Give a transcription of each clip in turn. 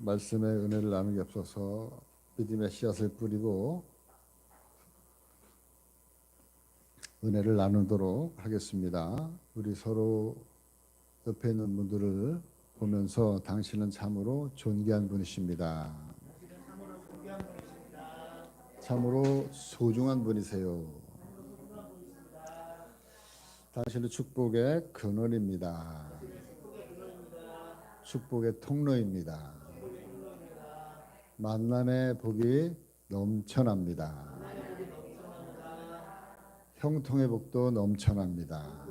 말씀의 은혜를 나누게 앞서서 믿음의 씨앗을 뿌리고 은혜를 나누도록 하겠습니다. 우리 서로 옆에 있는 분들을 보면서 당신은 참으로 존귀한 분이십니다. 참으로 소중한 분이세요. 당신은 축복의 근원입니다. 축복의 통로입니다. 만남의 복이 넘쳐납니다. 형통의 복도 넘쳐납니다.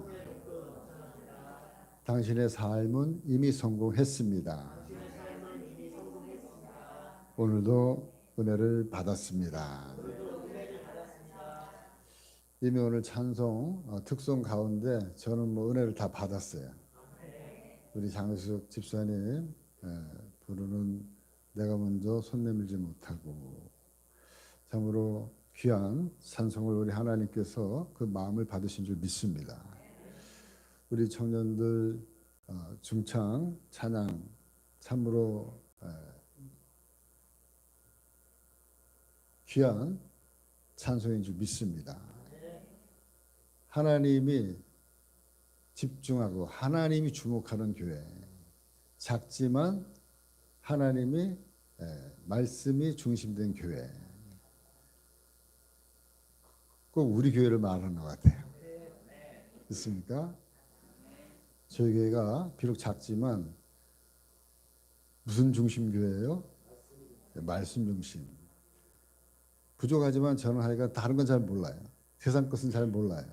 당신의 삶은 이미 성공했습니다. 오늘도 은혜를 받았습니다. 이미 오늘 찬송 특송 가운데 저는 은혜를 다 받았어요. 우리 장수석 집사님 부르는 내가 먼저 손 내밀지 못하고, 참으로 귀한 찬송을 우리 하나님께서 그 마음을 받으신 줄 믿습니다. 우리 청년들 중창 찬양 참으로 귀한 찬송인 줄 믿습니다. 하나님이 집중하고 하나님이 주목하는 교회, 작지만 하나님이 말씀이 중심된 교회, 꼭 우리 교회를 말하는 것 같아요. 있습니까? 저희 교회가 비록 작지만 무슨 중심 교회예요? 말씀 중심. 부족하지만 저는 하여간 다른 건 잘 몰라요. 세상 것은 잘 몰라요.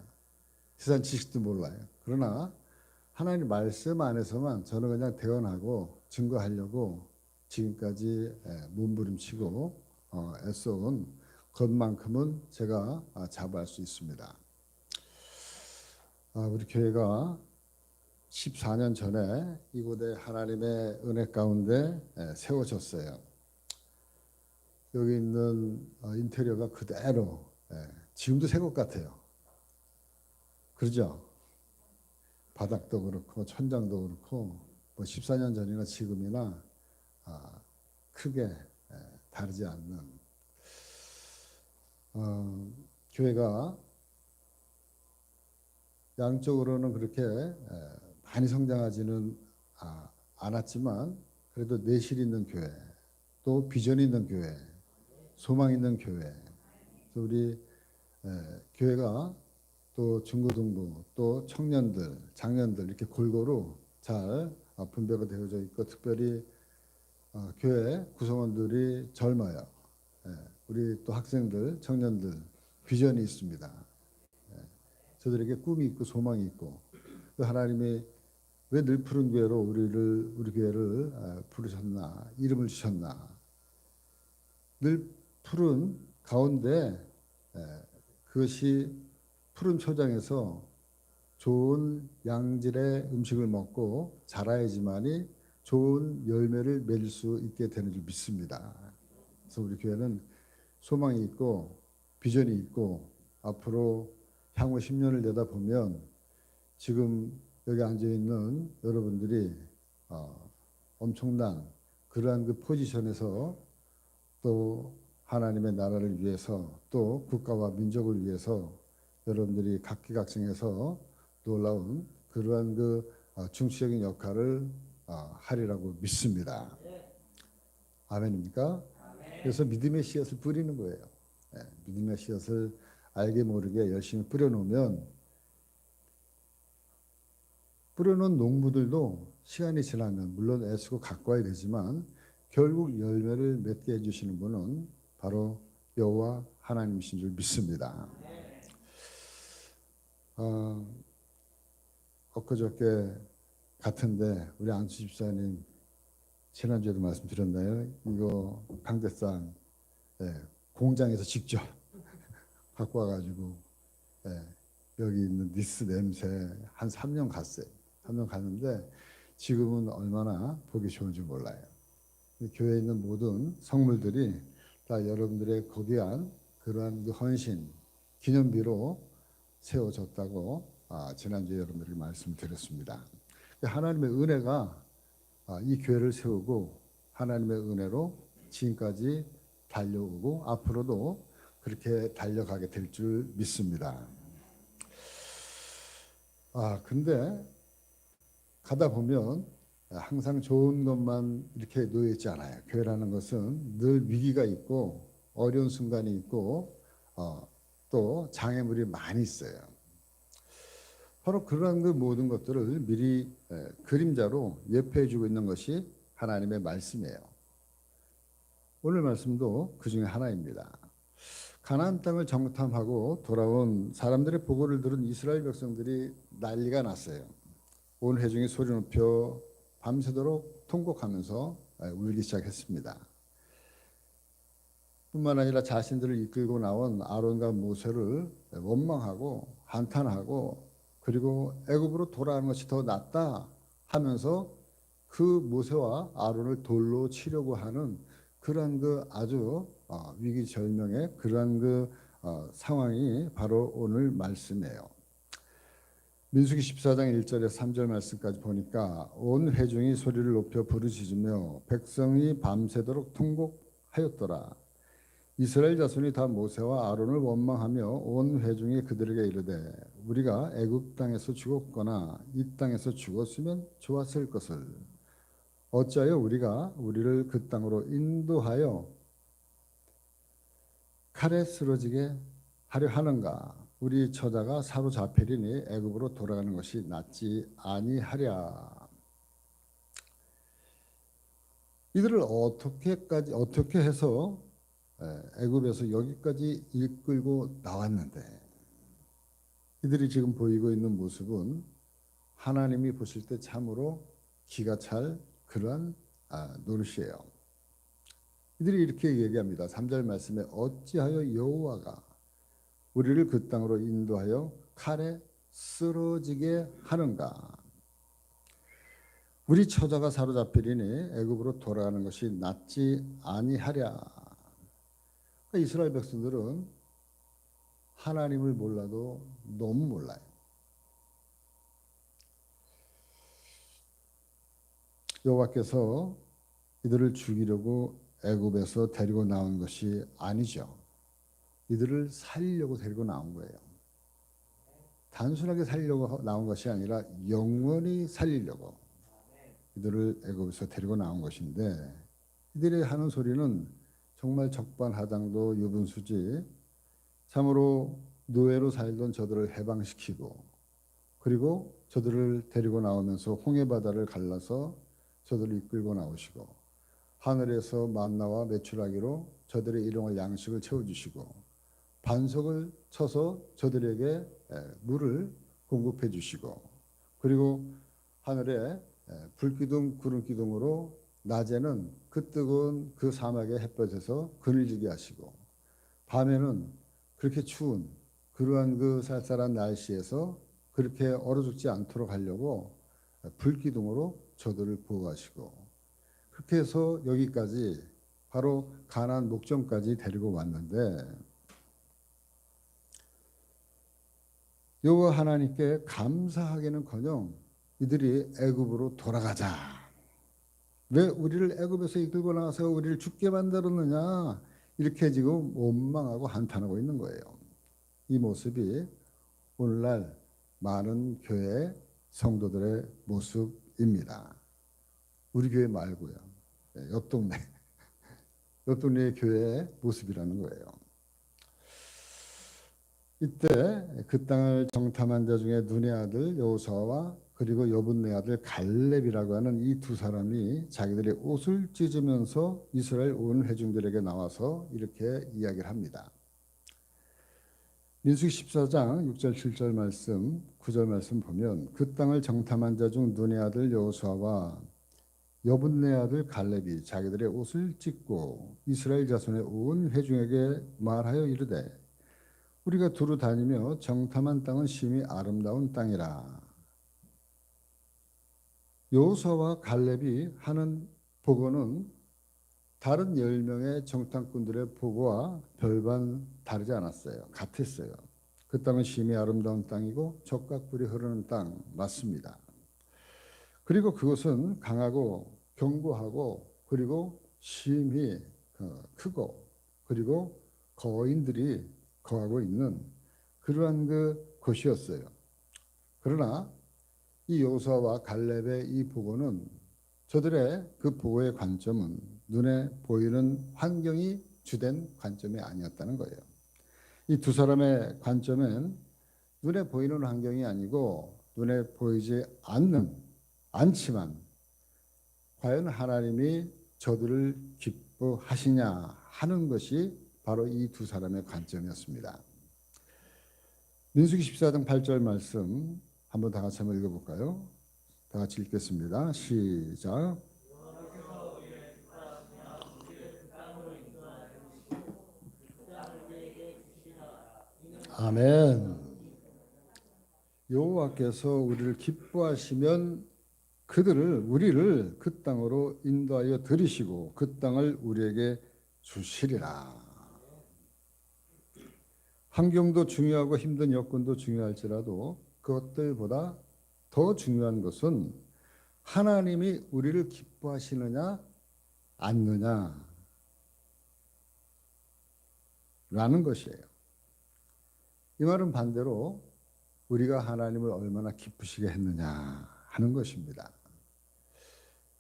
세상 지식도 몰라요. 그러나 하나님 말씀 안에서만 저는 그냥 대언하고 증거하려고 지금까지 몸부림치고 애써온 것만큼은 제가 자부할 수 있습니다. 우리 교회가 14년 전에 이곳에 하나님의 은혜 가운데 세워졌어요. 여기 있는 인테리어가 그대로 지금도 새 것 같아요. 그러죠? 바닥도 그렇고 천장도 그렇고 14년 전이나 지금이나 크게 다르지 않는 교회가 양쪽으로는 그렇게 많이 성장하지는 않았지만 그래도 내실 있는 교회, 또 비전 있는 교회, 소망 있는 교회. 그래서 우리 교회가 또 중고등부, 또 청년들, 장년들 이렇게 골고루 잘 분배가 되어져 있고, 특별히 교회 구성원들이 젊어요. 우리 또 학생들, 청년들 비전이 있습니다. 저들에게 꿈이 있고 소망이 있고, 하나님이 왜 늘 푸른 교회로 우리 교회를 부르셨나, 이름을 주셨나. 늘 푸른 가운데 그것이 푸른 초장에서 좋은 양질의 음식을 먹고 자라야지만이 좋은 열매를 맺을 수 있게 되는 줄 믿습니다. 그래서 우리 교회는 소망이 있고 비전이 있고, 앞으로 향후 10년을 내다보면 지금 여기 앉아있는 여러분들이 엄청난 그러한 그 포지션에서 또 하나님의 나라를 위해서, 또 국가와 민족을 위해서 여러분들이 각기각층에서 놀라운 그러한 그 중추적인 역할을 하리라고 믿습니다. 아멘입니까? 그래서 믿음의 씨앗을 뿌리는 거예요. 믿음의 씨앗을 알게 모르게 열심히 뿌려놓으면, 뿌려놓은 농부들도 시간이 지나면 물론 애쓰고 가꿔야 되지만 결국 열매를 맺게 해주시는 분은 바로 여호와 하나님이신 줄 믿습니다. 엊그저께 같은데 우리 안수 집사님 지난주에도 말씀드렸나요? 이거 강대상 공장에서 직접 갖고 와가지고 여기 있는 니스 냄새 한 3년 갔어요. 3년 갔는데 지금은 얼마나 보기 좋은지 몰라요. 교회에 있는 모든 성물들이 다 여러분들의 거대한 그러한 그 헌신 기념비로 세워졌다고 지난주에 여러분들에게 말씀드렸습니다. 하나님의 은혜가 이 교회를 세우고 하나님의 은혜로 지금까지 달려오고 앞으로도 그렇게 달려가게 될 줄 믿습니다. 근데 가다 보면 항상 좋은 것만 이렇게 놓여 있지 않아요. 교회라는 것은 늘 위기가 있고 어려운 순간이 있고 또 장애물이 많이 있어요. 바로 그러한 그 모든 것들을 미리 그림자로 예표해 주고 있는 것이 하나님의 말씀이에요. 오늘 말씀도 그 중에 하나입니다. 가나안 땅을 정탐하고 돌아온 사람들의 보고를 들은 이스라엘 백성들이 난리가 났어요. 온 회중이 소리 높여 밤새도록 통곡하면서 울기 시작했습니다. 뿐만 아니라 자신들을 이끌고 나온 아론과 모세를 원망하고 한탄하고 그리고 애굽으로 돌아가는 것이 더 낫다 하면서 그 모세와 아론을 돌로 치려고 하는 그러한 그 아주 위기절명의 그러한 그 상황이 바로 오늘 말씀이에요. 민수기 14장 1절에서 3절 말씀까지 보니까 온 회중이 소리를 높여 부르짖으며 백성이 밤새도록 통곡하였더라. 이스라엘 자손이 다 모세와 아론을 원망하며 온 회중이 그들에게 이르되 우리가 애굽 땅에서 죽었거나 이 땅에서 죽었으면 좋았을 것을 어찌하여 우리가 우리를 그 땅으로 인도하여 칼에 쓰러지게 하려 하는가? 우리 처자가 사로잡히리니 애굽으로 돌아가는 것이 낫지 아니하랴. 이들을 어떻게 해서 애굽에서 여기까지 이끌고 나왔는데 이들이 지금 보이고 있는 모습은 하나님이 보실 때 참으로 기가 찰 그러한 노릇이에요. 이들이 이렇게 얘기합니다. 3절 말씀에 어찌하여 여호와가 우리를 그 땅으로 인도하여 칼에 쓰러지게 하는가? 우리 처자가 사로잡히리니 애굽으로 돌아가는 것이 낫지 아니하랴. 이스라엘 백성들은 하나님을 몰라도 너무 몰라요. 여호와께서 이들을 죽이려고 애굽에서 데리고 나온 것이 아니죠. 이들을 살리려고 데리고 나온 거예요. 단순하게 살리려고 나온 것이 아니라 영원히 살리려고 이들을 애굽에서 데리고 나온 것인데 이들이 하는 소리는 정말 적반하장도 유분수지. 참으로 노예로 살던 저들을 해방시키고 그리고 저들을 데리고 나오면서 홍해바다를 갈라서 저들을 이끌고 나오시고 하늘에서 만나와 메추라기로 저들의 일용할 양식을 채워주시고 반석을 쳐서 저들에게 물을 공급해 주시고 그리고 하늘에 불기둥 구름기둥으로 낮에는 그 뜨거운 그 사막의 햇볕에서 그늘지게 하시고 밤에는 그렇게 추운 그러한 그 쌀쌀한 날씨에서 그렇게 얼어 죽지 않도록 하려고 불기둥으로 저들을 보호하시고 그렇게 해서 여기까지 바로 가나안 목전까지 데리고 왔는데 여호와 하나님께 감사하기는커녕 이들이 애굽으로 돌아가자. 왜 우리를 애굽에서 이끌고 나와서 우리를 죽게 만들었느냐 이렇게 지금 원망하고 한탄하고 있는 거예요. 이 모습이 오늘날 많은 교회 성도들의 모습입니다. 우리 교회 말고요. 옆 동네의 교회의 모습이라는 거예요. 이때 그 땅을 정탐한 자 중에 눈의 아들 여호수아와 그리고 여분네 아들 갈렙이라고 하는 이 두 사람이 자기들의 옷을 찢으면서 이스라엘 온 회중들에게 나와서 이렇게 이야기를 합니다. 민수기 14장 6절 7절 말씀 9절 말씀 보면 그 땅을 정탐한 자 중 눈의 아들 여호수아와 여분네 아들 갈렙이 자기들의 옷을 찢고 이스라엘 자손의 온 회중에게 말하여 이르되 우리가 두루 다니며 정탐한 땅은 심히 아름다운 땅이라. 여호수아와 갈렙이 하는 보고는 다른 10명의 정탐꾼들의 보고와 별반 다르지 않았어요. 같았어요. 그 땅은 심히 아름다운 땅이고 적각불이 흐르는 땅 맞습니다. 그리고 그것은 강하고 견고하고 그리고 심히 크고 그리고 거인들이 거하고 있는 그러한 그 곳이었어요. 그러나 이 여호수아와 갈렙의 이 보고는 저들의 그 보고의 관점은 눈에 보이는 환경이 주된 관점이 아니었다는 거예요. 이 두 사람의 관점은 눈에 보이는 환경이 아니고 눈에 보이지 않지만 과연 하나님이 저들을 기뻐하시냐 하는 것이 바로 이 두 사람의 관점이었습니다. 민수기 14장 8절 말씀 한번 다 같이 한번 읽어볼까요? 다 같이 읽겠습니다. 시작. 아멘. 여호와께서 우리를 기뻐하시면 우리를 그 땅으로 인도하여 들이시고 그 땅을 우리에게 주시리라. 환경도 중요하고 힘든 여건도 중요할지라도 그것들보다 더 중요한 것은 하나님이 우리를 기뻐하시느냐 않느냐 라는 것이에요. 이 말은 반대로 우리가 하나님을 얼마나 기쁘시게 했느냐 하는 것입니다.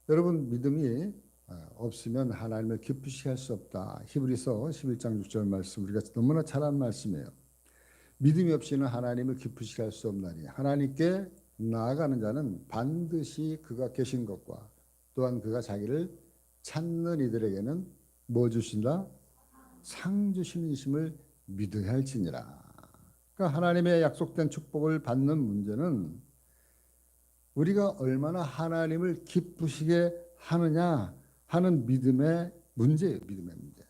여러분, 믿음이 없으면 하나님을 기쁘시게 할 수 없다. 히브리서 11장 6절 말씀 우리가 너무나 잘 아는 말씀이에요. 믿음이 없이는 하나님을 기쁘시게 할 수 없나니 하나님께 나아가는 자는 반드시 그가 계신 것과 또한 그가 자기를 찾는 이들에게는 뭐 주신다? 상 주시는 이심을 믿어야 할지니라. 그러니까 하나님의 약속된 축복을 받는 문제는 우리가 얼마나 하나님을 기쁘시게 하느냐 하는 믿음의 문제예요. 믿음의 문제.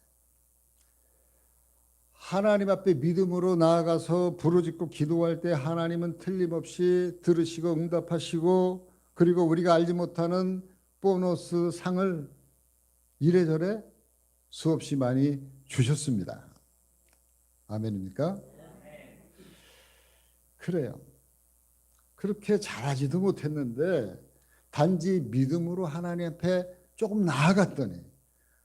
하나님 앞에 믿음으로 나아가서 부르짖고 기도할 때 하나님은 틀림없이 들으시고 응답하시고 그리고 우리가 알지 못하는 보너스 상을 이래저래 수없이 많이 주셨습니다. 아멘입니까? 그래요. 그렇게 잘하지도 못했는데 단지 믿음으로 하나님 앞에 조금 나아갔더니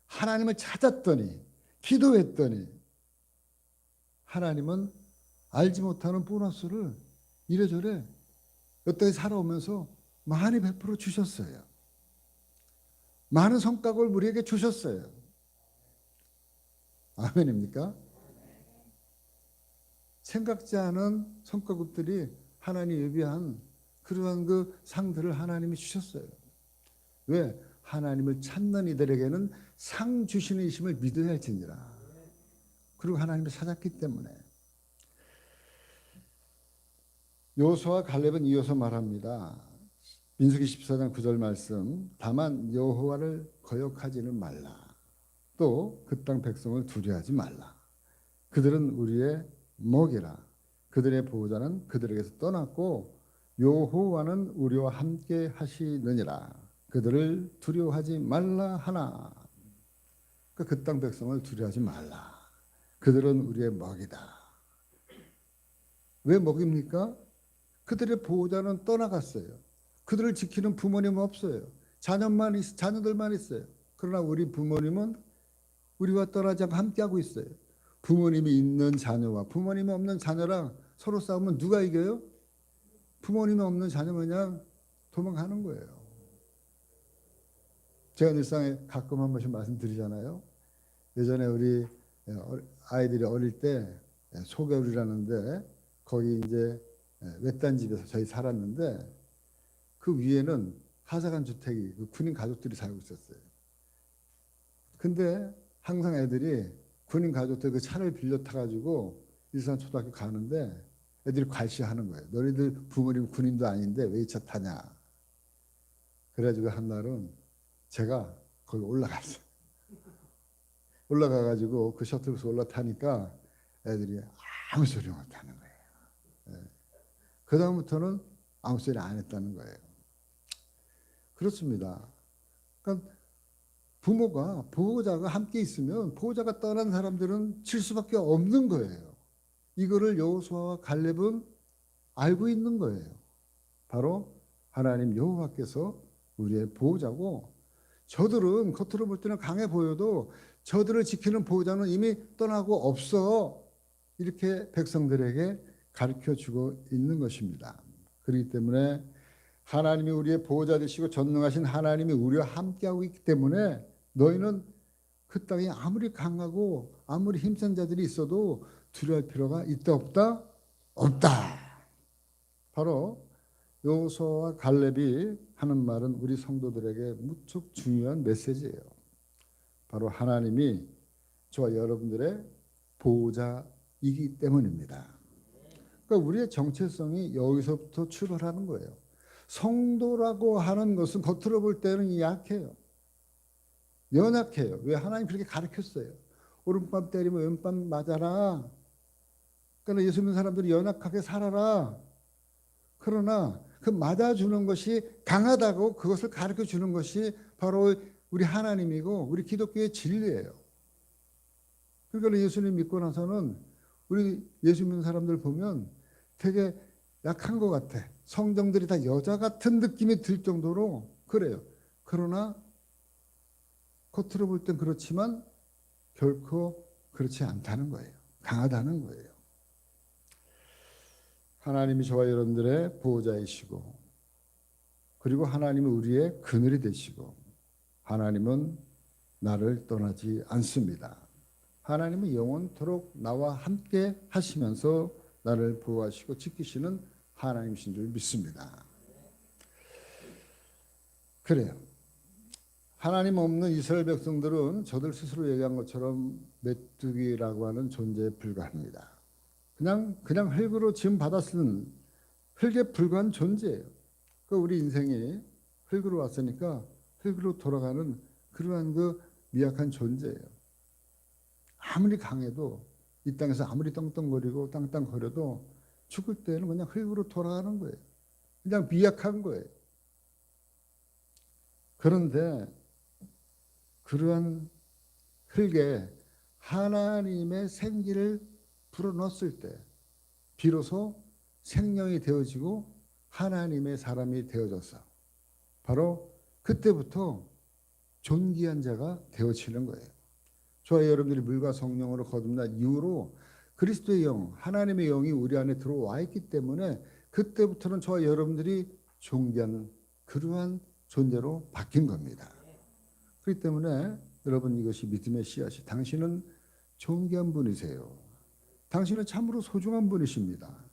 하나님을 찾았더니 기도했더니 하나님은 알지 못하는 보너스를 이래저래 여태까지 살아오면서 많이 베풀어 주셨어요. 많은 성과급을 우리에게 주셨어요. 아멘입니까? 생각지 않은 성과급들이 하나님이 예비한 그러한 그 상들을 하나님이 주셨어요. 왜? 하나님을 찾는 이들에게는 상 주시는 이심을 믿어야 할지니라. 그리고 하나님을 찾았기 때문에. 여호수아와 갈렙은 이어서 말합니다. 민수기 14장 9절 말씀. 다만 여호와를 거역하지는 말라. 또 그 땅 백성을 두려워하지 말라. 그들은 우리의 먹이라. 그들의 보호자는 그들에게서 떠났고 여호와는 우리와 함께 하시느니라. 그들을 두려워하지 말라 하나. 그 땅 백성을 두려워하지 말라. 그들은 우리의 먹이다. 왜 먹입니까? 그들의 보호자는 떠나갔어요. 그들을 지키는 부모님은 없어요. 자녀들만 있어요. 그러나 우리 부모님은 우리와 떠나지 않고 함께하고 있어요. 부모님이 있는 자녀와 부모님이 없는 자녀랑 서로 싸우면 누가 이겨요? 부모님이 없는 자녀면 그냥 도망가는 거예요. 제가 일상에 가끔 한 번씩 말씀드리잖아요. 예전에 우리 아이들이 어릴 때 소겨울이라는데 거기 이제 외딴 집에서 저희 살았는데 그 위에는 하사관 주택이 그 군인 가족들이 살고 있었어요. 근데 항상 애들이 군인 가족들 그 차를 빌려 타가지고 일산 초등학교 가는데 애들이 괄시하는 거예요. 너희들 부모님 군인도 아닌데 왜 이 차 타냐. 그래가지고 한 날은 제가 거기 올라갔어요. 올라가가지고 그 셔틀버스 올라타니까 애들이 아무 소리 못 하는 거예요. 그 다음부터는 아무 소리 안 했다는 거예요. 그렇습니다. 그러니까 부모가 보호자가 함께 있으면 보호자가 떠난 사람들은 질 수밖에 없는 거예요. 이거를 여호수아와 갈렙은 알고 있는 거예요. 바로 하나님 여호와께서 우리의 보호자고 저들은 겉으로 볼 때는 강해 보여도 저들을 지키는 보호자는 이미 떠나고 없어. 이렇게 백성들에게 가르쳐 주고 있는 것입니다. 그렇기 때문에 하나님이 우리의 보호자 되시고 전능하신 하나님이 우리와 함께하고 있기 때문에 너희는 그 땅에 아무리 강하고 아무리 힘센 자들이 있어도 두려워할 필요가 있다 없다? 없다. 바로 여호수아와 갈렙이 하는 말은 우리 성도들에게 무척 중요한 메시지예요. 바로 하나님이 저와 여러분들의 보호자이기 때문입니다. 그러니까 우리의 정체성이 여기서부터 출발하는 거예요. 성도라고 하는 것은 겉으로 볼 때는 약해요. 연약해요. 왜? 하나님 그렇게 가르쳤어요. 오른밤 때리면 왼밤 맞아라. 그러니까 예수 믿는 사람들이 연약하게 살아라. 그러나 그 맞아주는 것이 강하다고 그것을 가르쳐 주는 것이 바로 우리 하나님이고 우리 기독교의 진리예요. 그러니까 예수님 믿고 나서는 우리 예수 믿는 사람들 보면 되게 약한 것 같아. 성정들이 다 여자 같은 느낌이 들 정도로 그래요. 그러나 겉으로 볼 땐 그렇지만 결코 그렇지 않다는 거예요. 강하다는 거예요. 하나님이 저와 여러분들의 보호자이시고 그리고 하나님은 우리의 그늘이 되시고 하나님은 나를 떠나지 않습니다. 하나님은 영원토록 나와 함께 하시면서 나를 보호하시고 지키시는 하나님이신 줄 믿습니다. 그래요. 하나님 없는 이스라엘 백성들은 저들 스스로 얘기한 것처럼 메뚜기라고 하는 존재에 불과합니다. 그냥 흙으로 지음 받았은 흙에 불과한 존재예요. 그 우리 인생이 흙으로 왔으니까 흙으로 돌아가는 그러한 그 미약한 존재예요. 아무리 강해도 이 땅에서 아무리 떵떵거리고 땅땅거려도 죽을 때는 그냥 흙으로 돌아가는 거예요. 그냥 미약한 거예요. 그런데 그러한 흙에 하나님의 생기를 불어넣었을 때 비로소 생명이 되어지고 하나님의 사람이 되어졌어. 바로 그때부터 존귀한 자가 되어지는 거예요. 저와 여러분들이 물과 성령으로 거듭난 이후로 그리스도의 영, 하나님의 영이 우리 안에 들어와 있기 때문에 그때부터는 저와 여러분들이 존귀한 그러한 존재로 바뀐 겁니다. 그렇기 때문에 여러분 이것이 믿음의 씨앗이 당신은 존귀한 분이세요. 당신은 참으로 소중한 분이십니다.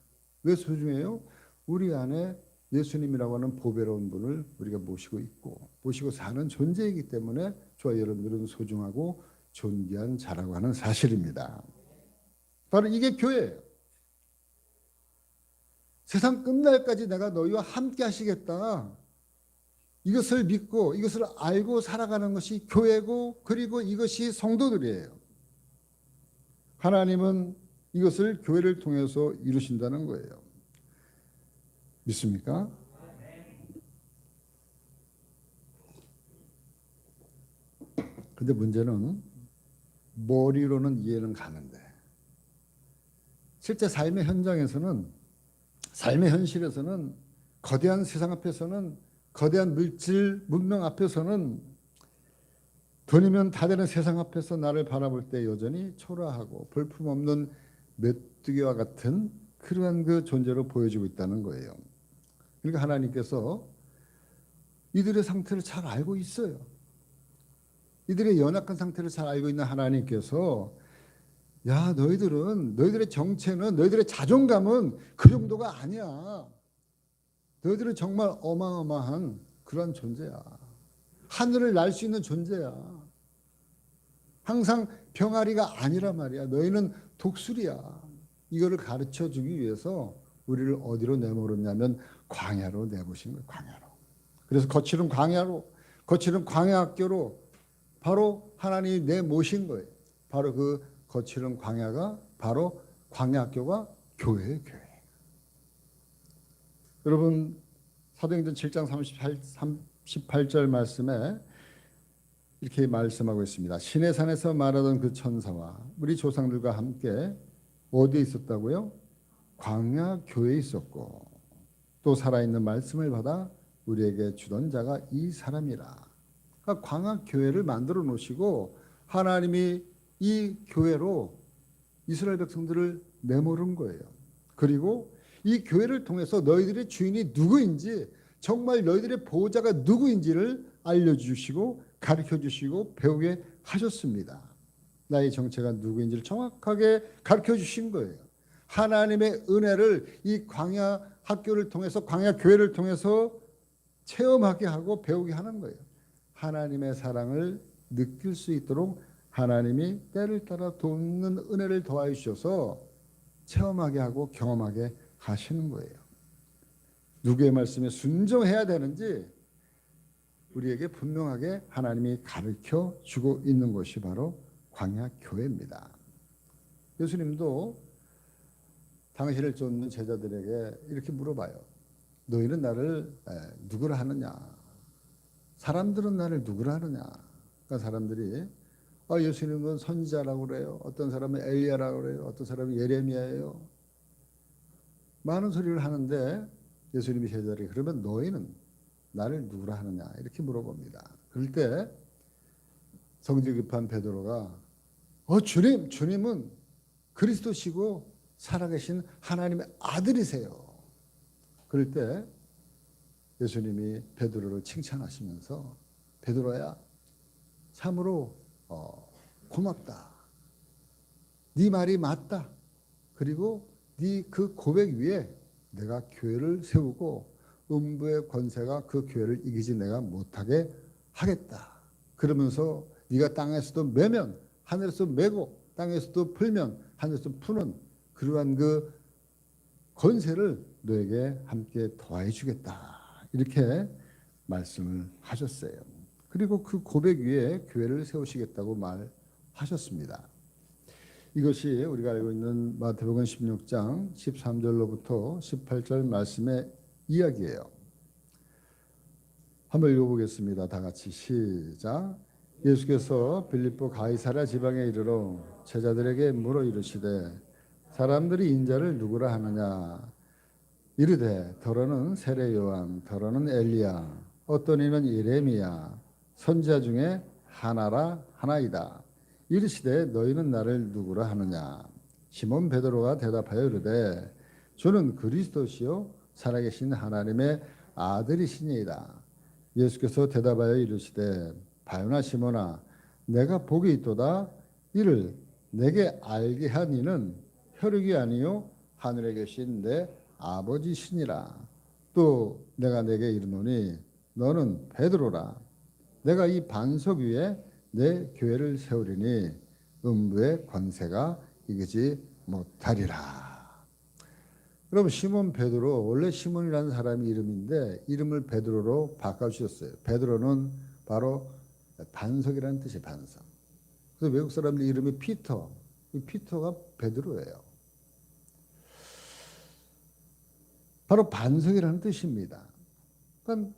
왜 소중해요? 우리 안에 예수님이라고 하는 보배로운 분을 우리가 모시고 있고 모시고 사는 존재이기 때문에 저와 여러분들은 소중하고 존귀한 자라고 하는 사실입니다. 바로 이게 교회예요. 세상 끝날까지 내가 너희와 함께 하시겠다. 이것을 믿고 이것을 알고 살아가는 것이 교회고 그리고 이것이 성도들이에요. 하나님은 이것을 교회를 통해서 이루신다는 거예요. 믿습니까? 근데 문제는 머리로는 이해는 가는데 실제 삶의 현장에서는 삶의 현실에서는 거대한 세상 앞에서는 거대한 물질 문명 앞에서는 돈이면 다 되는 세상 앞에서 나를 바라볼 때 여전히 초라하고 볼품없는 메뚜기와 같은 그러한 그 존재로 보여지고 있다는 거예요. 그러니까 하나님께서 이들의 상태를 잘 알고 있어요. 이들의 연약한 상태를 잘 알고 있는 하나님께서 야 너희들의 정체는 너희들의 자존감은 그 정도가 아니야. 너희들은 정말 어마어마한 그런 존재야. 하늘을 날 수 있는 존재야. 항상 병아리가 아니란 말이야. 너희는 독수리야. 이거를 가르쳐 주기 위해서 우리를 어디로 내모르냐면 광야로 내보신 거예요. 광야로. 그래서 거칠은 광야로, 거칠은 광야학교로 바로 하나님이 내모신 거예요. 바로 그 거칠은 광야가 바로 광야학교가 교회예요. 교회. 여러분 사도행전 7장 38절 말씀에 이렇게 말씀하고 있습니다. 시내산에서 말하던 그 천사와 우리 조상들과 함께 어디에 있었다고요? 광야 교회에 있었고 또 살아있는 말씀을 받아 우리에게 주던 자가 이 사람이라. 그러니까 광야교회를 만들어 놓으시고 하나님이 이 교회로 이스라엘 백성들을 내모른 거예요. 그리고 이 교회를 통해서 너희들의 주인이 누구인지, 정말 너희들의 보호자가 누구인지를 알려주시고 가르쳐주시고 배우게 하셨습니다. 나의 정체가 누구인지를 정확하게 가르쳐주신 거예요. 하나님의 은혜를 이 광야 학교를 통해서, 광야 교회를 통해서 체험하게 하고 배우게 하는 거예요. 하나님의 사랑을 느낄 수 있도록 하나님이 때를 따라 돕는 은혜를 더하여 주셔서 체험하게 하고 경험하게 하시는 거예요. 누구의 말씀에 순종해야 되는지 우리에게 분명하게 하나님이 가르쳐 주고 있는 것이 바로 광야 교회입니다. 예수님도 당신을 쫓는 제자들에게 이렇게 물어봐요. 너희는 나를 누구라 하느냐? 사람들은 나를 누구라 하느냐? 그러니까 사람들이 예수님은 선지자라고 그래요. 어떤 사람은 엘리야라고 그래요. 어떤 사람은 예레미야예요. 많은 소리를 하는데 예수님이 제자들에게 그러면 너희는 나를 누구라 하느냐? 이렇게 물어봅니다. 그럴 때 성질 급한 베드로가 주님은 그리스도시고 살아계신 하나님의 아들이세요. 그럴 때 예수님이 베드로를 칭찬하시면서 베드로야 참으로 고맙다. 네 말이 맞다. 그리고 네 그 고백 위에 내가 교회를 세우고 음부의 권세가 그 교회를 이기지 내가 못하게 하겠다. 그러면서 네가 땅에서도 매면 하늘에서 매고 땅에서도 풀면 하늘에서 푸는 그러한 그 권세를 너에게 함께 더해 주겠다. 이렇게 말씀을 하셨어요. 그리고 그 고백 위에 교회를 세우시겠다고 말하셨습니다. 이것이 우리가 알고 있는 마태복음 16장 13절로부터 18절 말씀의 이야기예요. 한번 읽어보겠습니다. 다 같이 시작. 예수께서 빌립보 가이사랴 지방에 이르러 제자들에게 물어 이르시되 사람들이 인자를 누구라 하느냐? 이르되 더러는 세례 요한, 더러는 엘리야, 어떤 이는 예레미야, 선지자 중에 하나라 하나이다. 이르시되 너희는 나를 누구라 하느냐? 시몬 베드로가 대답하여 이르되 주는 그리스도시요 살아계신 하나님의 아들이시니이다. 예수께서 대답하여 이르시되 바요나 시몬아 내가 복이 있도다. 이를 내게 알게 한 이는 혈육이 아니요 하늘에 계신 내 아버지시니라. 또 내가 내게 이르노니 너는 베드로라. 내가 이 반석 위에 내 교회를 세우리니 음부의 권세가 이기지 못하리라. 여러분 시몬 베드로 원래 시몬이라는 사람이 이름인데 이름을 베드로로 바꿔주셨어요. 베드로는 바로 반석이라는 뜻이에요. 반석. 그래서 외국 사람들 이름이 피터. 이 피터가 베드로예요. 바로 반석이라는 뜻입니다. 그러니까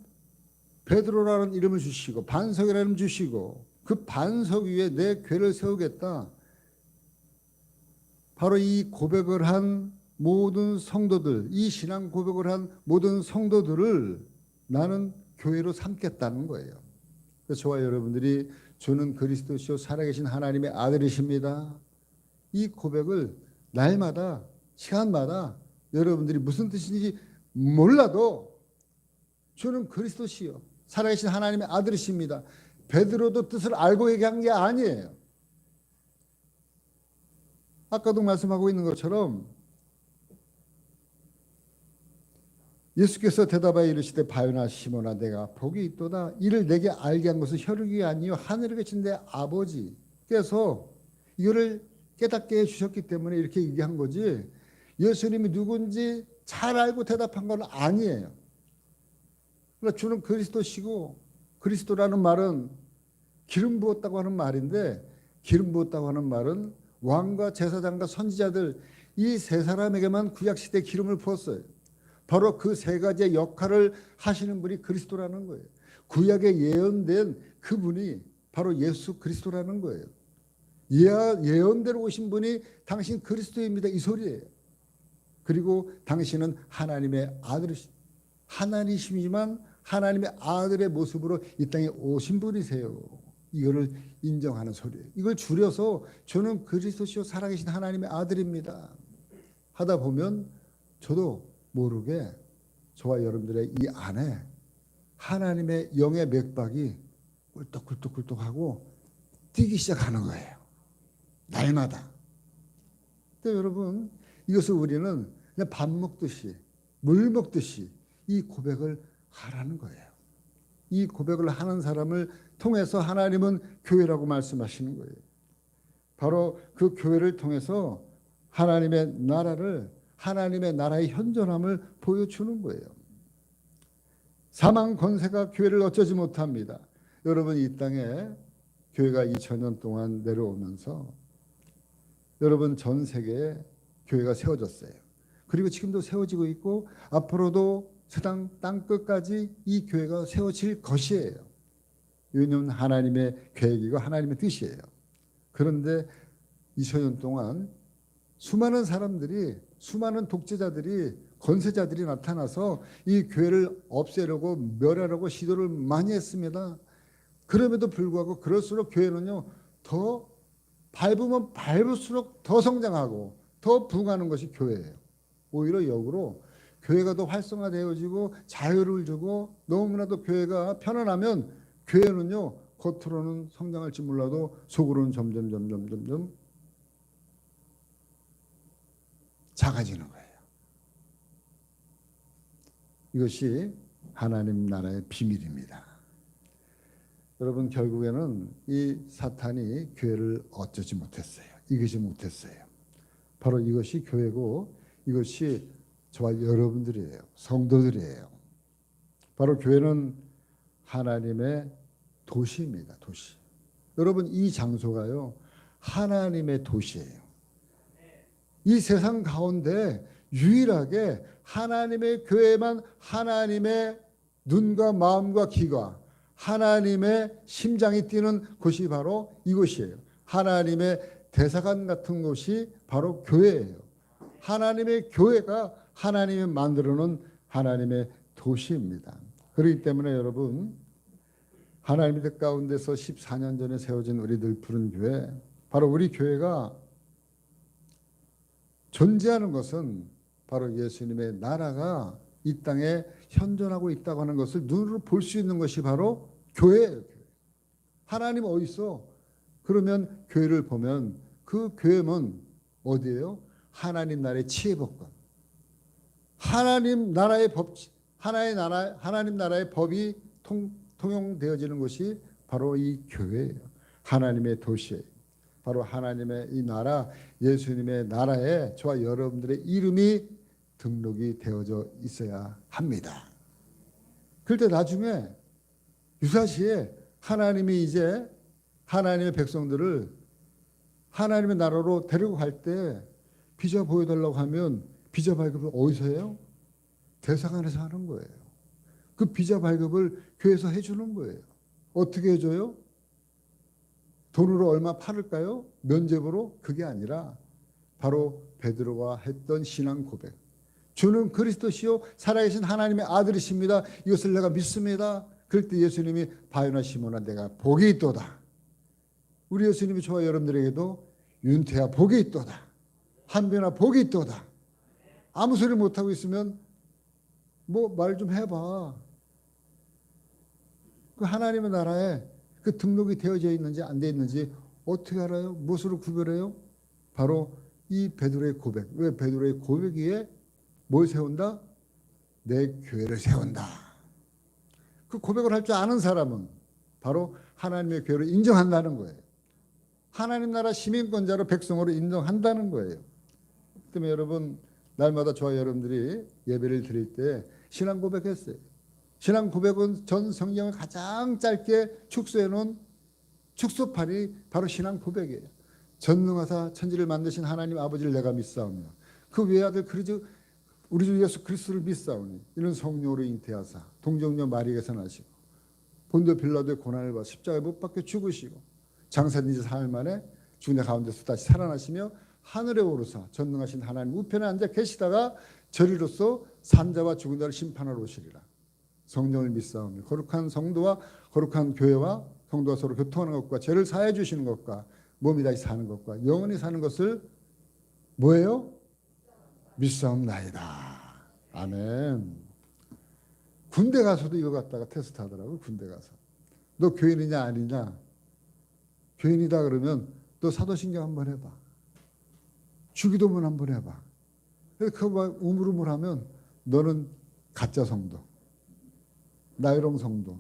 베드로라는 이름을 주시고 반석이라는 이름을 주시고 그 반석 위에 내 교회를 세우겠다. 바로 이 고백을 한 모든 성도들, 이 신앙 고백을 한 모든 성도들을 나는 교회로 삼겠다는 거예요. 그래서 저와 여러분들이 주는 그리스도시요 살아계신 하나님의 아들이십니다. 이 고백을 날마다 시간마다 여러분들이 무슨 뜻인지 몰라도 주는 그리스도시요 살아계신 하나님의 아들이십니다. 베드로도 뜻을 알고 얘기한 게 아니에요. 아까도 말씀하고 있는 것처럼 예수께서 대답하여 이르시되 바요나 시몬아 내가 복이 있도다. 이를 내게 알게 한 것은 혈육이 아니요 하늘에 계신 내 아버지께서 이거를 깨닫게 해주셨기 때문에 이렇게 얘기한 거지 예수님이 누군지 잘 알고 대답한 건 아니에요. 그러니까 주는 그리스도시고 그리스도라는 말은 기름 부었다고 하는 말인데 기름 부었다고 하는 말은 왕과 제사장과 선지자들 이 세 사람에게만 구약시대에 기름을 부었어요. 바로 그 세 가지의 역할을 하시는 분이 그리스도라는 거예요. 구약에 예언된 그분이 바로 예수 그리스도라는 거예요. 예언대로 오신 분이 당신 그리스도입니다. 이 소리예요. 그리고 당신은 하나님의 아들이시 하나님이시지만 하나님의 아들의 모습으로 이 땅에 오신 분이세요. 이거를 인정하는 소리예요. 이걸 줄여서 저는 그리스도시요 살아계신 하나님의 아들입니다 하다 보면 저도 모르게 저와 여러분들의 이 안에 하나님의 영의 맥박이 꿀떡꿀떡꿀떡하고 뛰기 시작하는 거예요. 날마다. 근데 여러분, 이것을 우리는 그냥 밥 먹듯이 물 먹듯이 이 고백을 하라는 거예요. 이 고백을 하는 사람을 통해서 하나님은 교회라고 말씀하시는 거예요. 바로 그 교회를 통해서 하나님의 나라의 현존함을 보여주는 거예요. 사망 권세가 교회를 어쩌지 못합니다. 여러분, 이 땅에 교회가 2000년 동안 내려오면서 여러분 전 세계에 교회가 세워졌어요. 그리고 지금도 세워지고 있고 앞으로도 세상 땅 끝까지 이 교회가 세워질 것이에요. 왜냐하면 하나님의 계획이고 하나님의 뜻이에요. 그런데 2000년 동안 수많은 사람들이, 수많은 독재자들이, 권세자들이 나타나서 이 교회를 없애려고 멸하려고 시도를 많이 했습니다. 그럼에도 불구하고 그럴수록 교회는요 더 밟으면 밟을수록 더 성장하고 더 부흥하는 것이 교회예요. 오히려 역으로 교회가 더 활성화되어지고 자유를 주고 너무나도 교회가 편안하면 교회는요 겉으로는 성장할지 몰라도 속으로는 점점 작아지는 거예요. 이것이 하나님 나라의 비밀입니다. 여러분, 결국에는 이 사탄이 교회를 어쩌지 못했어요. 이기지 못했어요. 바로 이것이 교회고 이것이 저와 여러분들이에요. 성도들이에요. 바로 교회는 하나님의 도시입니다. 도시. 여러분, 이 장소가요 하나님의 도시예요. 이 세상 가운데 유일하게 하나님의 교회만 하나님의 눈과 마음과 귀가, 하나님의 심장이 뛰는 곳이 바로 이곳이에요. 하나님의 대사관 같은 곳이 바로 교회예요. 하나님의 교회가 하나님이 만들어놓은 하나님의 도시입니다. 그렇기 때문에 여러분, 하나님의 뜻 가운데서 14년 전에 세워진 우리들 푸른 교회, 바로 우리 교회가 존재하는 것은 바로 예수님의 나라가 이 땅에 현존하고 있다고 하는 것을 눈으로 볼 수 있는 것이 바로 교회예요. 하나님 어디 있어? 그러면 교회를 보면 그 교회는 어디예요? 하나님 나라의 치해법권, 하나님 나라의 법, 하나님 나라의 법이 통용되어지는 것이 바로 이 교회예요. 하나님의 도시예요. 바로 하나님의 이 나라, 예수님의 나라에 저와 여러분들의 이름이 등록이 되어져 있어야 합니다. 그럴 때 나중에 유사시에 하나님이 이제 하나님의 백성들을 하나님의 나라로 데리고 갈 때 비자 보여달라고 하면 비자 발급을 어디서 해요? 대사관에서 하는 거예요. 그 비자 발급을 교회에서 해주는 거예요. 어떻게 해줘요? 돈으로 얼마 팔을까요? 면죄부로? 그게 아니라 바로 베드로가 했던 신앙 고백. 주는 그리스도시요 살아계신 하나님의 아들이십니다. 이것을 내가 믿습니다. 그럴 때 예수님이 바요나 시몬아 내가 복이 있도다. 우리 예수님이 저와 여러분들에게도 윤태야 복이 있도다. 한변아 복이 있도다. 아무 소리 못하고 있으면 뭐 말 좀 해봐. 그 하나님의 나라에 그 등록이 되어져 있는지 안 되어 있는지 어떻게 알아요? 무엇으로 구별해요? 바로 이 베드로의 고백. 왜 베드로의 고백 위에 뭘 세운다? 내 교회를 세운다. 그 고백을 할 줄 아는 사람은 바로 하나님의 교회를 인정한다는 거예요. 하나님 나라 시민권자로 백성으로 인정한다는 거예요. 때문에 여러분 날마다 저와 여러분들이 예배를 드릴 때 신앙 고백했어요. 신앙 고백은 전 성경을 가장 짧게 축소해 놓은 축소판이 바로 신앙 고백이에요. 전능하사 천지를 만드신 하나님 아버지를 내가 믿사오며 그 외아들 우리 주 예수 그리스도를 믿사오니 이는 성령으로 잉태하사 동정녀 마리아에서 나시고 본도 빌라도의 고난을 받아 십자가에 못 박혀 죽으시고 장사된 지 사흘 만에 죽은 자 가운데서 다시 살아나시며 하늘에 오르사 전능하신 하나님 우편에 앉아 계시다가 저리로서 산자와 죽은 자를 심판하러 오시리라. 성령을 믿사오며 거룩한 성도와 거룩한 교회와 성도가 서로 교통하는 것과 죄를 사해 주시는 것과 몸이 다시 사는 것과 영원히 사는 것을 뭐예요? 믿사옵나이다. 아멘. 군대 가서도 이거 갖다가 테스트 하더라고. 군대 가서 너 교인이냐 아니냐. 교인이다 그러면 너 사도신경 한번 해봐. 주기도문 한번 해봐. 그거 막 우물우물하면 너는 가짜 성도, 나이롱 성도.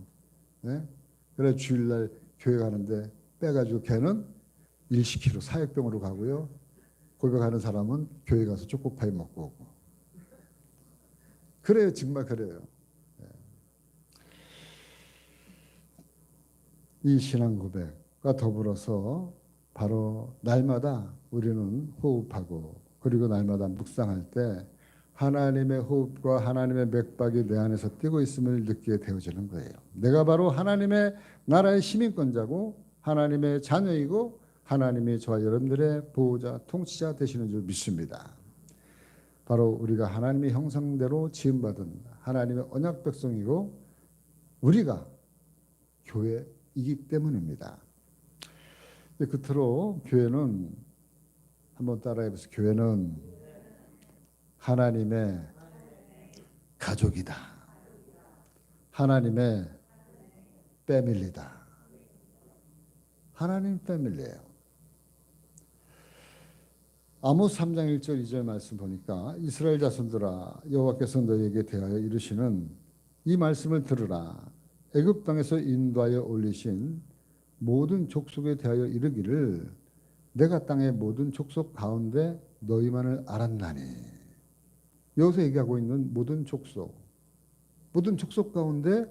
네? 그래 주일날 교회 가는데 빼가지고 걔는 일시키로 사역병으로 가고요. 고백하는 사람은 교회 가서 초코파이 먹고 오고. 그래요. 정말 그래요. 이 신앙 고백과 더불어서 바로 날마다 우리는 호흡하고 그리고 날마다 묵상할 때 하나님의 호흡과 하나님의 맥박이 내 안에서 뛰고 있음을 느끼게 되어지는 거예요. 내가 바로 하나님의 나라의 시민권자고 하나님의 자녀이고 하나님이 저와 여러분들의 보호자, 통치자 되시는 줄 믿습니다. 바로 우리가 하나님의 형상대로 지음받은 하나님의 언약 백성이고 우리가 교회이기 때문입니다. 끝으로 교회는 한번 따라해보세요. 교회는 하나님의 가족이다. 하나님의 패밀리다. 하나님 패밀리예요. 아모스 3장 1절 2절 말씀 보니까 이스라엘 자손들아 여호와께서 너희에게 대하여 이르시는 이 말씀을 들으라. 애굽 땅에서 인도하여 올리신 모든 족속에 대하여 이르기를 내가 땅의 모든 족속 가운데 너희만을 알았나니. 여기서 얘기하고 있는 모든 족속 가운데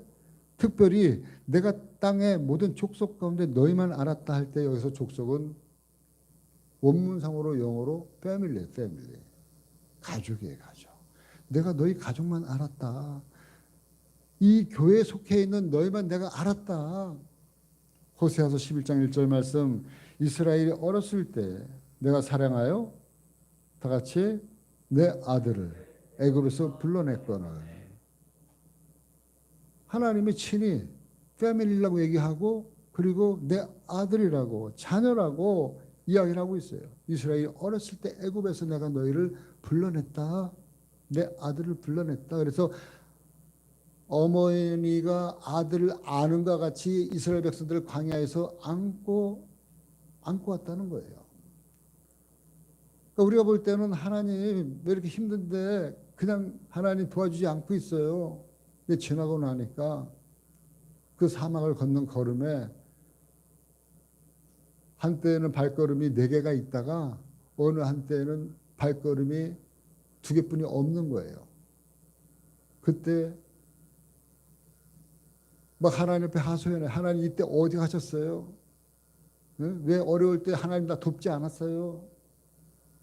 특별히 내가 땅의 모든 족속 가운데 너희만 알았다 할 때 여기서 족속은 원문상으로 영어로 패밀리예요. 패밀리. 가족이에요. 가족. 내가 너희 가족만 알았다. 이 교회에 속해 있는 너희만 내가 알았다. 호세아서 11장 1절 말씀 이스라엘이 어렸을 때 내가 사랑하여 다 같이 내 아들을 애굽에서 불러냈거늘. 하나님이 친히 패밀리라고 얘기하고 그리고 내 아들이라고 자녀라고 이야기를 하고 있어요. 이스라엘이 어렸을 때 애굽에서 내가 너희를 불러냈다. 내 아들을 불러냈다. 그래서 어머니가 아들을 아는 것 같이 이스라엘 백성들을 광야에서 안고 왔다는 거예요. 그러니까 우리가 볼 때는 하나님 왜 이렇게 힘든데 그냥 하나님 도와주지 않고 있어요. 근데 지나고 나니까 그 사막을 걷는 걸음에 한때는 발걸음이 4개가 있다가 어느 한때는 발걸음이 2개뿐이 없는 거예요. 그때 막 하나님 앞에 하소연해. 하나님 이때 어디 가셨어요? 왜 어려울 때 하나님 나 돕지 않았어요?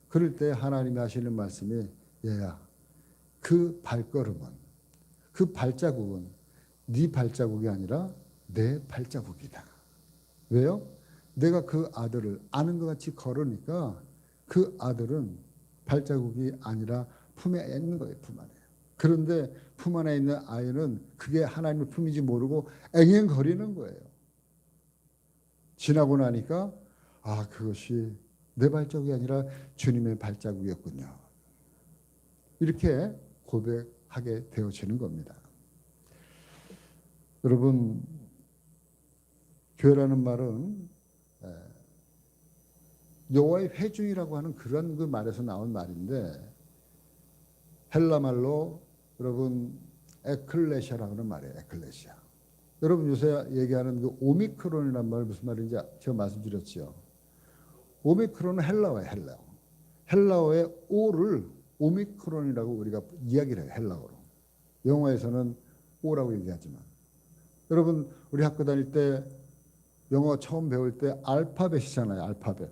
그럴 때 하나님이 하시는 말씀이 얘야 그 발걸음은 그 발자국은 네 발자국이 아니라 내 발자국이다. 왜요? 내가 그 아들을 아는 것 같이 걸으니까 그 아들은 발자국이 아니라 품에 있는 거예요. 품 안에. 그런데 품 안에 있는 아이는 그게 하나님의 품인지 모르고 앵앵거리는 거예요. 지나고 나니까 아 그것이 내 발자국이 아니라 주님의 발자국이었군요. 이렇게 고백하게 되어지는 겁니다. 여러분 교회라는 말은 여호와의 회중이라고 하는 그런 그 말에서 나온 말인데 헬라 말로 여러분 에클레시아라고 하는 말이에요. 에클레시아. 여러분 요새 얘기하는 그 오미크론이라는 말 무슨 말인지 제가 말씀드렸죠. 오미크론은 헬라어예요. 헬라어. 헬라어의 오를 오미크론이라고 우리가 이야기를 해요. 헬라어로. 영어에서는 오라고 얘기하지만 여러분 우리 학교 다닐 때 영어 처음 배울 때 알파벳이잖아요. 알파벳.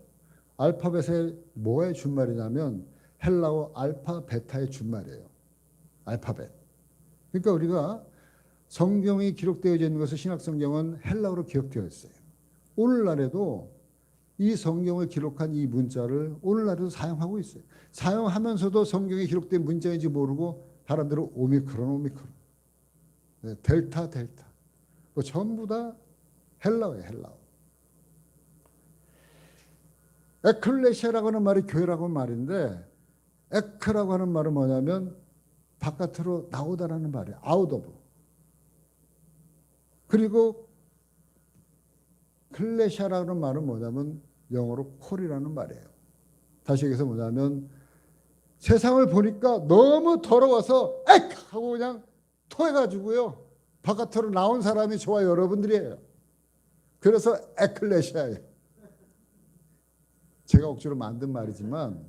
알파벳의 뭐의 준말이냐면 헬라어 알파 베타의 준말이에요. 알파벳. 그러니까 우리가 성경이 기록되어 있는 것은 신약성경은 헬라어로 기록되어 있어요. 오늘날에도 이 성경을 기록한 이 문자를 오늘날에도 사용하고 있어요. 사용하면서도 성경에 기록된 문자인지 모르고 사람들은 오미크론. 델타. 뭐 전부 다 헬라어예요, 헬라어. 에클레시아라고 하는 말이 교회라고 하는 말인데, 에크라고 하는 말은 뭐냐면 바깥으로 나오다라는 말이에요. 아웃 오브. 그리고 클레시아라는 말은 뭐냐면 영어로 콜이라는 말이에요. 다시 얘기해서 뭐냐면 세상을 보니까 너무 더러워서 액 하고 그냥 토해가지고요. 바깥으로 나온 사람이 저와 여러분들이에요. 그래서 에클레시아예요. 제가 억지로 만든 말이지만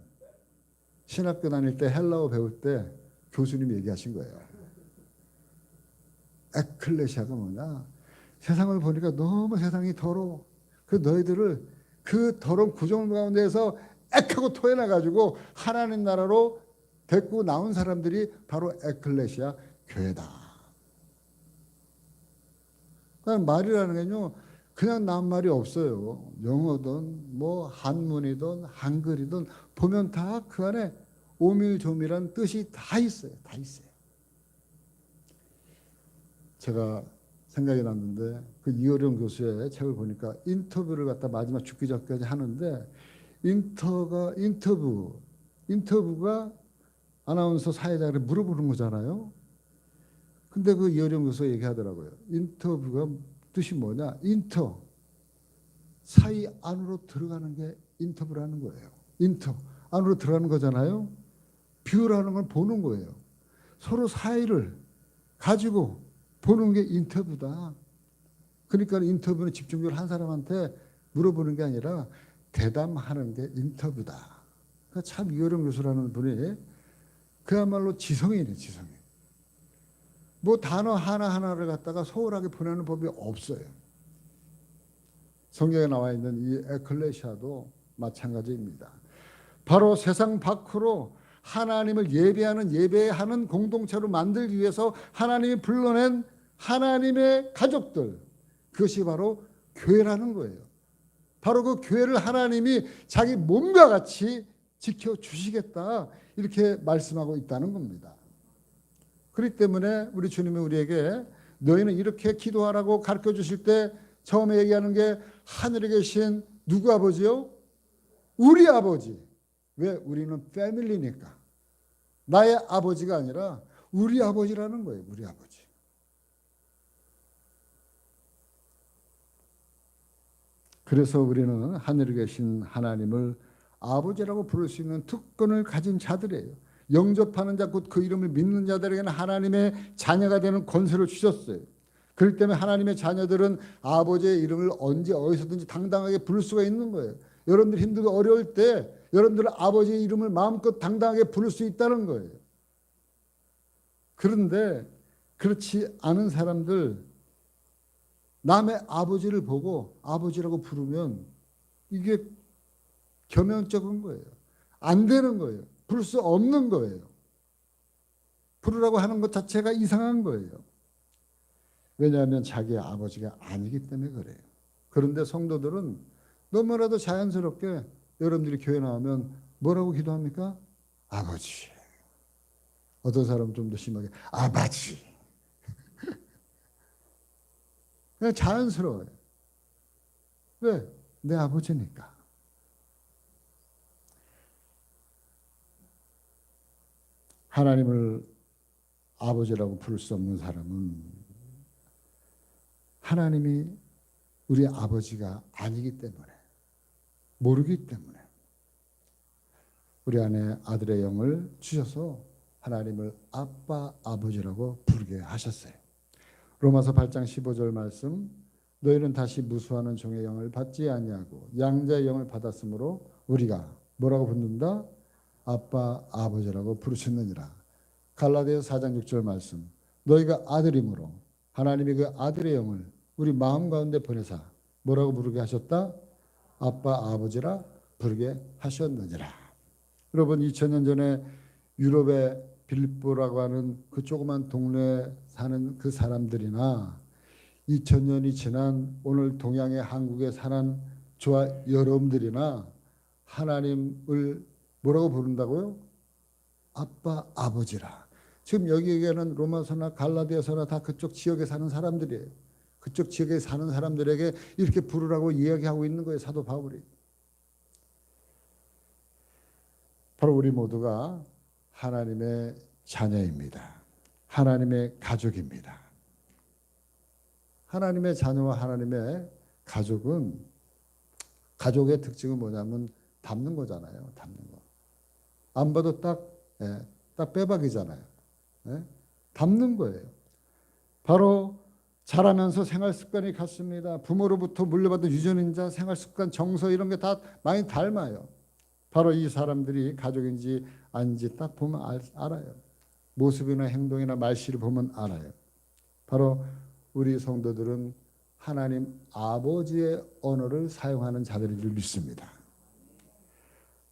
신학교 다닐 때 헬라어 배울 때 교수님이 얘기하신 거예요. 에클레시아가 뭐냐? 세상을 보니까 너무 세상이 더러워. 그 너희들을 그 더러운 구조물 가운데에서 액하고 토해내가지고 하나님 나라로 데리고 나온 사람들이 바로 에클레시아 교회다. 그러니까 말이라는 게요, 그냥 난 말이 없어요. 영어든 뭐 한문이든 한글이든 보면 다 그 안에 오밀조밀한 뜻이 다 있어요. 다 있어요. 제가 생각이 났는데 그 이어령 교수의 책을 보니까 인터뷰를 갖다 마지막 죽기 전까지 하는데 인터뷰가 아나운서 사회자를 물어보는 거잖아요. 근데 그 이어령 교수가 얘기하더라고요. 인터뷰가 뜻이 뭐냐? 인터, 사이 안으로 들어가는 게 인터뷰라는 거예요. 인터, 안으로 들어가는 거잖아요. 뷰라는 건 보는 거예요. 서로 사이를 가지고 보는 게 인터뷰다. 그러니까 인터뷰는 집중적으로 한 사람한테 물어보는 게 아니라 대담하는 게 인터뷰다. 그러니까 참 이어령 교수라는 분이 그야말로 지성이네, 지성인. 뭐 단어 하나하나를 갖다가 소홀하게 보내는 법이 없어요. 성경에 나와 있는 이 에클레시아도 마찬가지입니다. 바로 세상 밖으로 하나님을 예배하는 공동체로 만들기 위해서 하나님이 불러낸 하나님의 가족들, 그것이 바로 교회라는 거예요. 바로 그 교회를 하나님이 자기 몸과 같이 지켜주시겠다, 이렇게 말씀하고 있다는 겁니다. 그렇기 때문에 우리 주님이 우리에게 너희는 이렇게 기도하라고 가르쳐 주실 때 처음에 얘기하는 게 하늘에 계신 누구 아버지요? 우리 아버지. 왜? 우리는 패밀리니까. 나의 아버지가 아니라 우리 아버지라는 거예요. 우리 아버지. 그래서 우리는 하늘에 계신 하나님을 아버지라고 부를 수 있는 특권을 가진 자들이에요. 영접하는 자, 곧 그 이름을 믿는 자들에게는 하나님의 자녀가 되는 권세를 주셨어요. 그렇기 때문에 하나님의 자녀들은 아버지의 이름을 언제 어디서든지 당당하게 부를 수가 있는 거예요. 여러분들 힘들고 어려울 때 여러분들은 아버지의 이름을 마음껏 당당하게 부를 수 있다는 거예요. 그런데 그렇지 않은 사람들, 남의 아버지를 보고 아버지라고 부르면 이게 겸연쩍은 거예요. 안 되는 거예요. 부를 수 없는 거예요. 부르라고 하는 것 자체가 이상한 거예요. 왜냐하면 자기의 아버지가 아니기 때문에 그래요. 그런데 성도들은 너무나도 자연스럽게 여러분들이 교회 나오면 뭐라고 기도합니까? 아버지. 어떤 사람은 좀 더 심하게 아버지. 그냥 자연스러워요. 왜? 내 아버지니까. 하나님을 아버지라고 부를 수 없는 사람은 하나님이 우리 아버지가 아니기 때문에, 모르기 때문에 우리 안에 아들의 영을 주셔서 하나님을 아빠, 아버지라고 부르게 하셨어요. 로마서 8장 15절 말씀, 너희는 다시 무수하는 종의 영을 받지 아니하고 양자의 영을 받았으므로 우리가 뭐라고 부른다? 아빠, 아버지라고 부르셨느니라. 갈라디아서 4장 6절 말씀, 너희가 아들이므로 하나님이 그 아들의 영을 우리 마음 가운데 보내사 뭐라고 부르게 하셨다? 아빠, 아버지라 부르게 하셨느니라. 여러분, 2000년 전에 유럽의 빌립보라고 하는 그 조그만 동네에 사는 그 사람들이나 2000년이 지난 오늘 동양의 한국에 사는 저와 여러분들이나 하나님을 뭐라고 부른다고요? 아빠, 아버지라. 지금 여기 얘기하는 로마서나 갈라디아서나 다 그쪽 지역에 사는 사람들이에요. 그쪽 지역에 사는 사람들에게 이렇게 부르라고 이야기하고 있는 거예요, 사도 바울이. 바로 우리 모두가 하나님의 자녀입니다. 하나님의 가족입니다. 하나님의 자녀와 하나님의 가족은, 가족의 특징은 뭐냐면 닮는 거잖아요. 닮는 거. 안 봐도 딱 빼박이잖아요. 닮는 거예요. 바로 자라면서 생활 습관이 같습니다. 부모로부터 물려받은 유전인자, 생활 습관, 정서 이런 게 다 많이 닮아요. 바로 이 사람들이 가족인지 아닌지 딱 보면 알아요. 모습이나 행동이나 말씨를 보면 알아요. 바로 우리 성도들은 하나님 아버지의 언어를 사용하는 자들인 줄 믿습니다.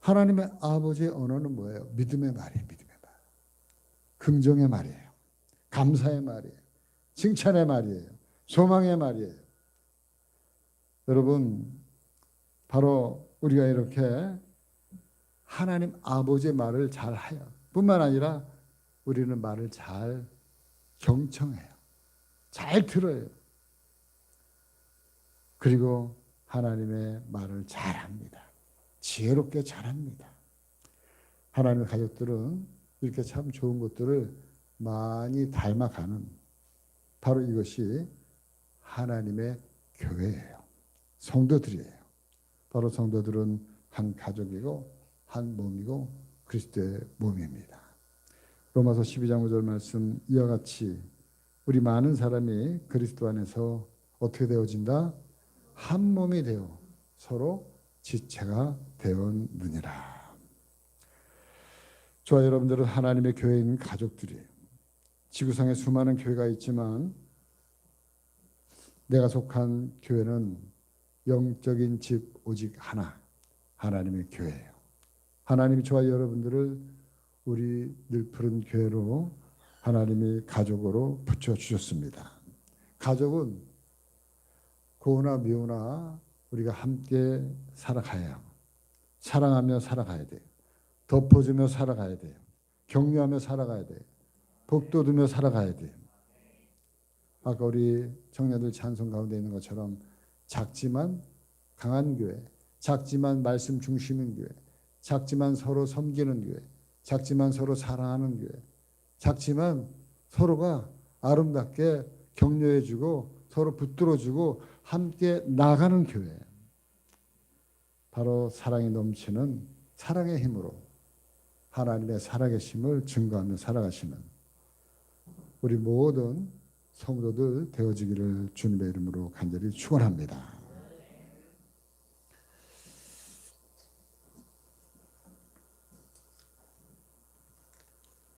하나님의 아버지의 언어는 뭐예요? 믿음의 말이에요. 믿음의 말. 긍정의 말이에요. 감사의 말이에요. 칭찬의 말이에요. 소망의 말이에요. 여러분, 바로 우리가 이렇게 하나님 아버지의 말을 잘 해요. 뿐만 아니라 우리는 말을 잘 경청해요. 잘 들어요. 그리고 하나님의 말을 잘합니다. 지혜롭게 잘합니다. 하나님의 가족들은 이렇게 참 좋은 것들을 많이 닮아가는, 바로 이것이 하나님의 교회예요. 성도들이에요. 바로 성도들은 한 가족이고 한 몸이고 그리스도의 몸입니다. 로마서 12장 5절 말씀 이와 같이 우리 많은 사람이 그리스도 안에서 어떻게 되어진다? 한 몸이 되어 서로 지체가 되었느니라. 저와 여러분들은 하나님의 교회인 가족들이에요. 지구상에 수많은 교회가 있지만 내가 속한 교회는 영적인 집 오직 하나, 하나님의 교회예요. 하나님이 저와 여러분들을 우리 늘 푸른 교회로 하나님이 가족으로 붙여주셨습니다. 가족은 고우나 미우나 우리가 함께 살아가야, 사랑하며 살아가야 돼요. 덮어주며 살아가야 돼요. 격려하며 살아가야 돼요. 복돋우며 살아가야 돼요. 아까 우리 청년들 찬송 가운데 있는 것처럼 작지만 강한 교회, 작지만 말씀 중심인 교회, 작지만 서로 섬기는 교회, 작지만 서로 사랑하는 교회, 작지만 서로가 아름답게 격려해주고 서로 붙들어주고 함께 나가는 교회. 바로 사랑이 넘치는 사랑의 힘으로 하나님의 살아계심을 증거하며 살아가시는 우리 모든 성도들 되어지기를 주님의 이름으로 간절히 축원합니다.